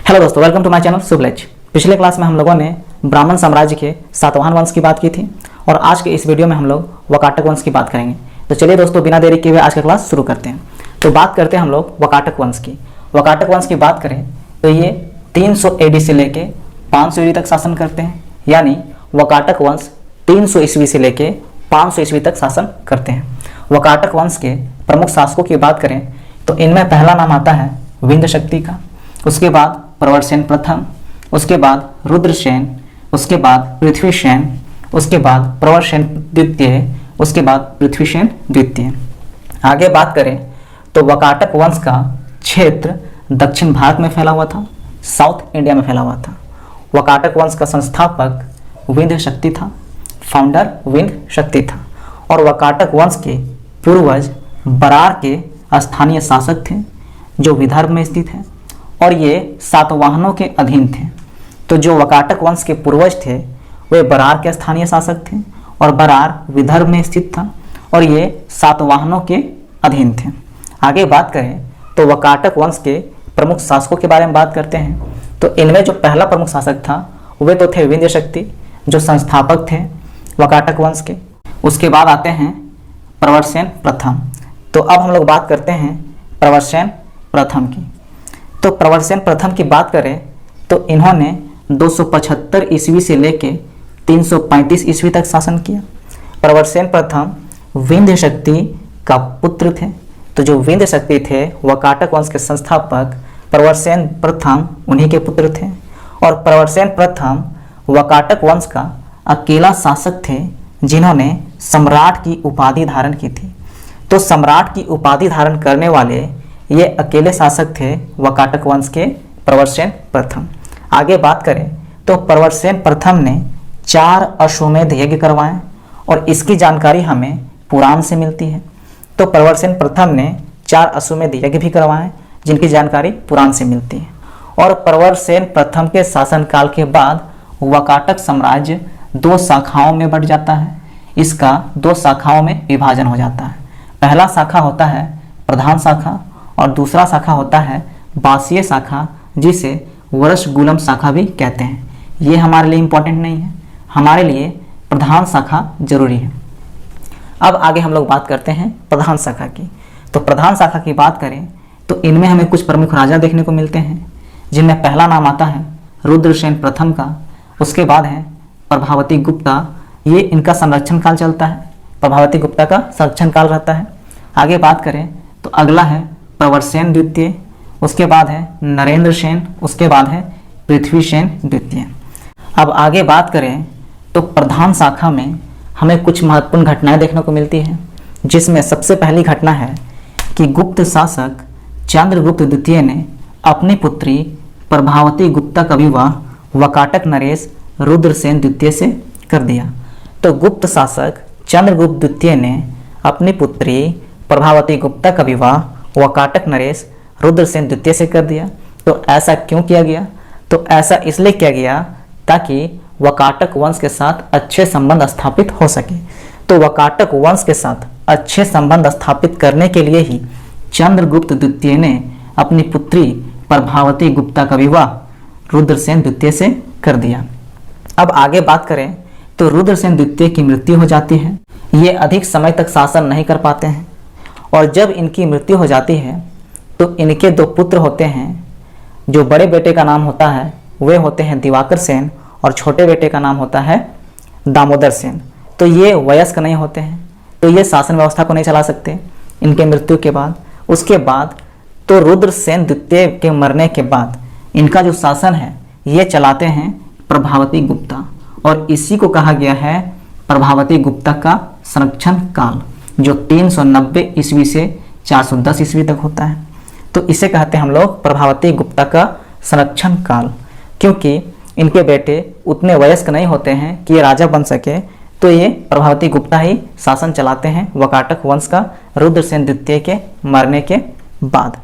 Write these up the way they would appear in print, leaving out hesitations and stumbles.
Hello दोस्तों, welcome to my channel शुभलेज। पिछले class में हम लोगों ने ब्राह्मण साम्राज्य के सातवाहन वंश की बात की थी और आज के इस वीडियो में हम लोग वाकाटक वंश की बात करेंगे। तो चलिए दोस्तों, बिना देरी किए हुए आज का क्लास शुरू करते हैं। तो बात करते हैं हम लोग वाकाटक वंश की। वाकाटक वंश की बात करें तो ये 300 AD से लेके 500 AD तक शासन करते हैं, यानी वाकाटक वंश 300 ईस्वी से लेके 500 ईस्वी तक शासन करते हैं। वाकाटक वंश के प्रमुख शासकों की बात करें तो इनमें पहला नाम आता है विंध्य शक्ति का, उसके बाद प्रवरसेन प्रथम, उसके बाद रुद्रसेन, उसके बाद पृथ्वीसेन, उसके बाद प्रवरसेन द्वितीय, उसके बाद पृथ्वीसेन द्वितीय। आगे बात करें तो वाकाटक वंश का क्षेत्र दक्षिण भारत में फैला हुआ था, साउथ इंडिया में फैला हुआ था। वाकाटक वंश का संस्थापक विंध्य शक्ति था, फाउंडर विंध्य शक्ति था, और वाकाटक वंश के पूर्वज बरार के स्थानीय शासक थे जो विदर्भ में स्थित है, और ये सातवाहनों के अधीन थे। तो जो वाकाटक वंश के पूर्वज थे वे बरार के स्थानीय शासक थे और बरार विदर्भ में स्थित था और ये सातवाहनों के अधीन थे। आगे बात करें तो वाकाटक वंश के प्रमुख शासकों के बारे में बात करते हैं। तो इनमें जो पहला प्रमुख शासक था वे तो थे विंध्य शक्ति, जो संस्थापक थे वाकाटक वंश के। उसके बाद आते हैं प्रवरसेन प्रथम। तो अब हम लोग बात करते हैं प्रवरसेन प्रथम की। तो प्रवरसेन प्रथम की बात करें तो इन्होंने 275 ईस्वी से लेके 335 ईस्वी तक शासन किया। प्रवरसेन प्रथम विंध्य शक्ति का पुत्र थे। तो जो विंध्य शक्ति थे वाकाटक वंश के संस्थापक प्रवरसेन प्रथम उन्हीं के पुत्र थे, और प्रवरसेन प्रथम वाकाटक वंश का अकेला शासक थे जिन्होंने सम्राट की उपाधि धारण की थी। तो सम्राट की उपाधि धारण करने वाले ये अकेले शासक थे वाकाटक वंश के प्रवरसेन प्रथम। आगे बात करें तो प्रवरसेन प्रथम ने 4 अश्वमेध यज्ञ करवाए और इसकी जानकारी हमें पुराण से मिलती है। तो प्रवरसेन प्रथम ने 4 अश्वमेध यज्ञ भी करवाए जिनकी जानकारी पुराण से मिलती है। और प्रवरसेन प्रथम के शासनकाल के बाद वाकाटक साम्राज्य 2 शाखाओं में बढ़ जाता है। इसका 2 शाखाओं में विभाजन हो जाता है। पहला शाखा होता है प्रधान शाखा और दूसरा शाखा होता है बासीय शाखा, जिसे वर्षगुलम शाखा भी कहते हैं। ये हमारे लिए इम्पोर्टेंट नहीं है, हमारे लिए प्रधान शाखा जरूरी है। अब आगे हम लोग बात करते हैं प्रधान शाखा की। तो प्रधान शाखा की बात करें तो इनमें हमें कुछ प्रमुख राजा देखने को मिलते हैं, जिनमें पहला नाम आता है रुद्रसेन प्रथम का। उसके बाद है प्रभावती गुप्ता, ये इनका संरक्षण काल चलता है, प्रभावती गुप्ता का संरक्षण काल रहता है। आगे बात करें तो अगला है प्रवरसेन द्वितीय, उसके बाद है नरेंद्र सेन, उसके बाद है पृथ्वीसेन द्वितीय। अब आगे बात करें तो प्रधान शाखा में हमें कुछ महत्वपूर्ण घटनाएं देखने को मिलती हैं, जिसमें सबसे पहली घटना है कि गुप्त शासक चंद्रगुप्त द्वितीय ने अपनी पुत्री प्रभावती गुप्ता का विवाह वाकाटक नरेश रुद्रसेन द्वितीय से कर दिया। तो गुप्त शासक चंद्रगुप्त द्वितीय ने अपनी पुत्री प्रभावती गुप्ता का विवाह वाकाटक नरेश रुद्रसेन द्वितीय से कर दिया। तो ऐसा क्यों किया गया? तो ऐसा इसलिए किया गया ताकि वाकाटक वंश के साथ अच्छे संबंध स्थापित हो सके। तो वाकाटक वंश के साथ अच्छे संबंध स्थापित करने के लिए ही चंद्रगुप्त द्वितीय ने अपनी पुत्री प्रभावती गुप्ता का विवाह रुद्रसेन द्वितीय से कर दिया। अब आगे बात करें तो रुद्रसेन द्वितीय की मृत्यु हो जाती है। ये अधिक समय तक शासन नहीं कर पाते हैं, और जब इनकी मृत्यु हो जाती है तो इनके 2 पुत्र होते हैं। जो बड़े बेटे का नाम होता है वे होते हैं दिवाकर सेन और छोटे बेटे का नाम होता है दामोदर सेन। तो ये वयस्क नहीं होते हैं, तो ये शासन व्यवस्था को नहीं चला सकते इनके मृत्यु के बाद। उसके बाद तो रुद्रसेन द्वितीय के मरने के बाद इनका जो शासन है ये चलाते हैं प्रभावती गुप्ता, और इसी को कहा गया है प्रभावती गुप्ता का संरक्षण काल, जो 390 ईस्वी से 410 ईस्वी तक होता है। तो इसे कहते हैं हम लोग प्रभावती गुप्ता का संरक्षण काल, क्योंकि इनके बेटे उतने वयस्क नहीं होते हैं कि ये राजा बन सके। तो ये प्रभावती गुप्ता ही शासन चलाते हैं वाकाटक वंश का रुद्रसेन द्वितीय के मरने के बाद,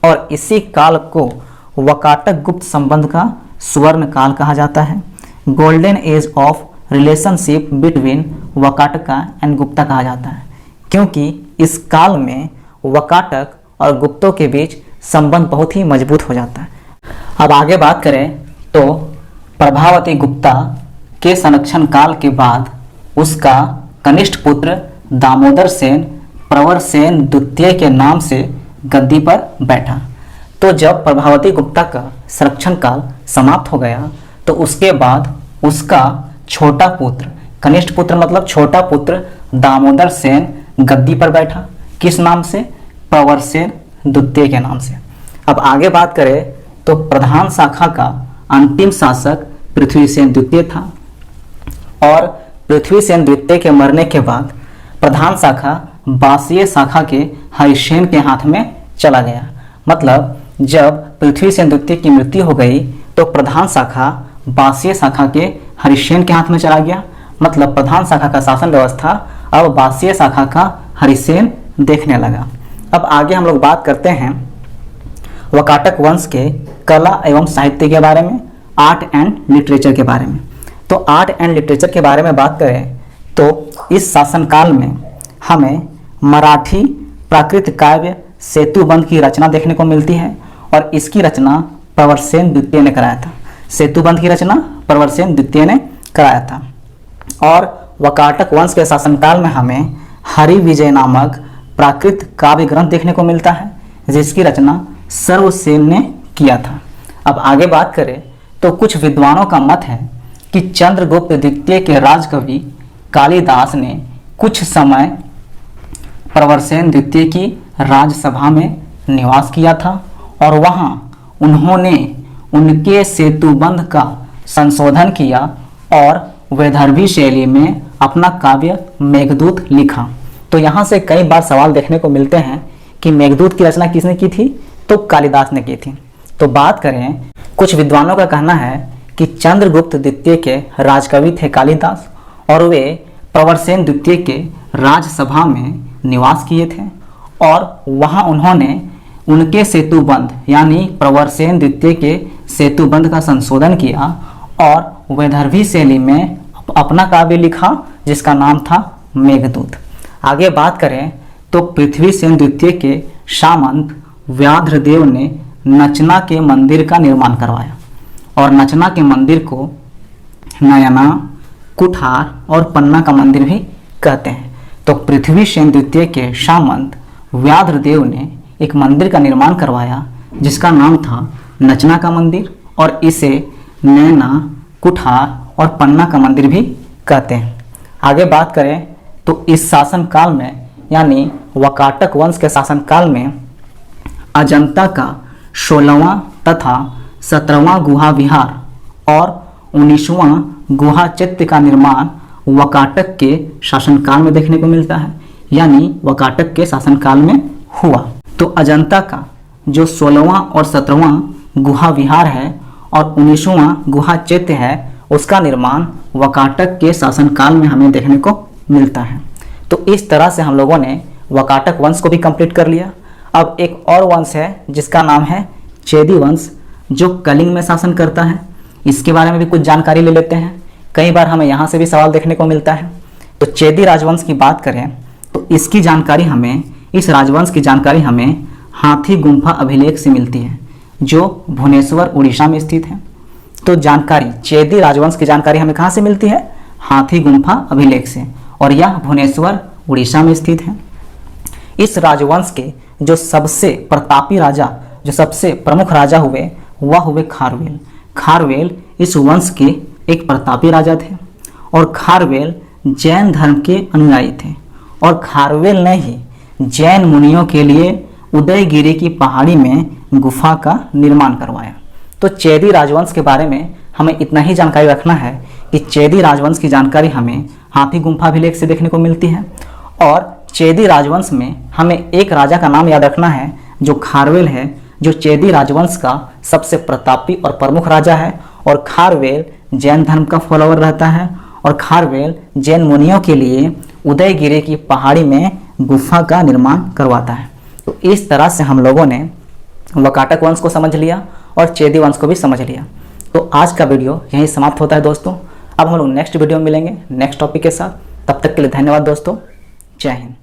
और इसी काल को वाकाटक गुप्त संबंध का स्वर्ण काल कहा जाता है। Golden age of relationship between Vakataka and Gupta कहा जाता है, क्योंकि इस काल में वाकाटक और गुप्तों के बीच संबंध बहुत ही मजबूत हो जाता है। अब आगे बात करें तो प्रभावती गुप्ता के संरक्षण काल के बाद उसका कनिष्ठ पुत्र दामोदर सेन प्रवर सेन द्वितीय के नाम से गद्दी पर बैठा। तो जब प्रभावती गुप्ता का संरक्षण काल समाप्त हो गया तो उसके बाद उसका छोटा पुत्र, कनिष्ठ पुत्र मतलब छोटा पुत्र दामोदर सेन गद्दी पर बैठा। किस नाम से? प्रवर सेन द्वितीय के नाम से। अब आगे बात करें तो प्रधान शाखा का अंतिम शासक पृथ्वीसेन द्वितीय था और पृथ्वीसेन द्वितीय के मरने के बाद प्रधान शाखा बासीय शाखा के हरिसेन के हाथ में चला गया। मतलब जब पृथ्वीसेन द्वितीय की मृत्यु हो गई तो प्रधान शाखा बासीय शाखा के हरिसेन के हाथ में चला गया। मतलब प्रधान शाखा का शासन व्यवस्था अब बासीय शाखा का हरिसेन देखने लगा। अब आगे हम लोग बात करते हैं वाकाटक वंश के कला एवं साहित्य के बारे में, आर्ट एंड लिटरेचर के बारे में। तो आर्ट एंड लिटरेचर के बारे में बात करें तो इस शासनकाल में हमें मराठी प्राकृत काव्य सेतुबंध की रचना देखने को मिलती है और इसकी रचना प्रवरसेन द्वितीय ने कराया था। सेतुबंध की रचना प्रवरसेन द्वितीय ने कराया था। और वाकाटक वंश के शासनकाल में हमें हरि विजय नामक प्राकृत काव्य ग्रंथ देखने को मिलता है जिसकी रचना सर्वसेन ने किया था। अब आगे बात करें तो कुछ विद्वानों का मत है कि चंद्रगुप्त द्वितीय के राजकवि कालिदास ने कुछ समय प्रवरसेन द्वितीय की राजसभा में निवास किया था और वहां उन्होंने उनके सेतुबंध का संशोधन किया और वैदर्भी शैली में अपना काव्य मेघदूत लिखा। तो यहाँ से कई बार सवाल देखने को मिलते हैं कि मेघदूत की रचना किसने की थी? तो कालिदास ने की थी। तो बात करें, कुछ विद्वानों का कहना है कि चंद्रगुप्त द्वितीय के राजकवि थे कालिदास और वे प्रवरसेन द्वितीय के राजसभा में निवास किए थे और वहां उन्होंने उनके सेतुबंध यानी प्रवरसेन द्वितीय के सेतुबंध का संशोधन किया और वैदर्भी शैली में अपना काव्य लिखा जिसका नाम था मेघदूत। आगे बात करें तो पृथ्वीसेन द्वितीय के सामंत व्याघ्रदेव ने नचना के मंदिर का निर्माण करवाया और नचना के मंदिर को नयना, कुठार और पन्ना का मंदिर भी कहते हैं। तो पृथ्वीसेन द्वितीय के सामंत व्याघ्रदेव ने एक मंदिर का निर्माण करवाया जिसका नाम था नचना का मंदिर और इसे नैना, कुठार और पन्ना का मंदिर भी कहते हैं। आगे बात करें तो इस शासन काल में यानी वाकाटक वंश के शासन काल में अजंता का 16वां तथा 17वां गुहा विहार और 19वां गुहा चैत्य का निर्माण वाकाटक के शासनकाल में देखने को मिलता है, यानी वाकाटक के शासनकाल में हुआ। तो अजंता का जो 16वां और 17वां गुहा विहार है और 19वां गुहा चैत्य है उसका निर्माण वाकाटक के शासनकाल में हमें देखने को मिलता है। तो इस तरह से हम लोगों ने वाकाटक वंश को भी कंप्लीट कर लिया। अब एक और वंश है जिसका नाम है चेदी वंश जो कलिंग में शासन करता है। इसके बारे में भी कुछ जानकारी ले लेते हैं, कई बार हमें यहाँ से भी सवाल देखने को मिलता है। तो चेदी राजवंश की बात करें तो इसकी जानकारी हमें, इस राजवंश की जानकारी हमें हाथी गुम्फा अभिलेख से मिलती है जो भुवनेश्वर उड़ीसा में स्थित है। तो जानकारी, चेदी राजवंश की जानकारी हमें कहाँ से मिलती है? हाथी गुम्फा अभिलेख से, और यह भुवनेश्वर उड़ीसा में स्थित है। इस राजवंश के जो सबसे प्रतापी राजा, जो सबसे प्रमुख राजा हुए वह हुए खारवेल। खारवेल इस वंश के एक प्रतापी राजा थे और खारवेल जैन धर्म के अनुयायी थे और खारवेल ने ही जैन मुनियों के लिए उदयगिरी की पहाड़ी में गुफा का निर्माण करवाया। तो चेदी राजवंश के बारे में हमें इतना ही जानकारी रखना है कि चेदी राजवंश की जानकारी हमें हाथी गुम्फा अभिलेख से देखने को मिलती है और चेदी राजवंश में हमें एक राजा का नाम याद रखना है जो खारवेल है, जो चेदी राजवंश का सबसे प्रतापी और प्रमुख राजा है। और खारवेल जैन धर्म का फॉलोअर रहता है और खारवेल जैन मुनियों के लिए उदयगिरी की पहाड़ी में गुफा का निर्माण करवाता है। तो इस तरह से हम लोगों ने वाकाटक वंश को समझ लिया और चेदी वंश को भी समझ लिया। तो आज का वीडियो यहीं समाप्त होता है दोस्तों। अब हम लोग नेक्स्ट वीडियो में मिलेंगे नेक्स्ट टॉपिक के साथ। तब तक के लिए धन्यवाद दोस्तों। जय हिंद।